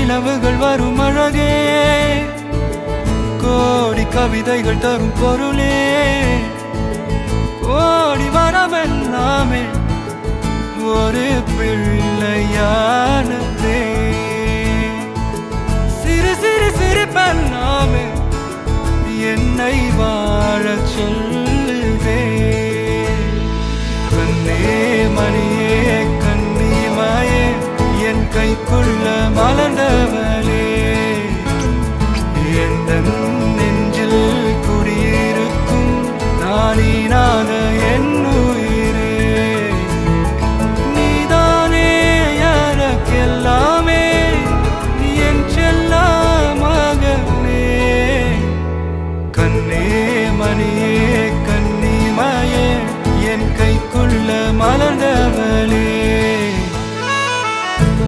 நிலவுகள் வரும் அழகே, கோடி கவிதைகள் தரும் பொருளே, கோடி வரவெல்லாமே ஒரு பிள்ளையானதே. சிறு சிறு சிரிப்பெல்லாமே என்னை வாழச் சொல்லுதே. கண்ணே மணியே கண்ணிமாயே, என் கைக்குள்ள மலர்ந்தவளே.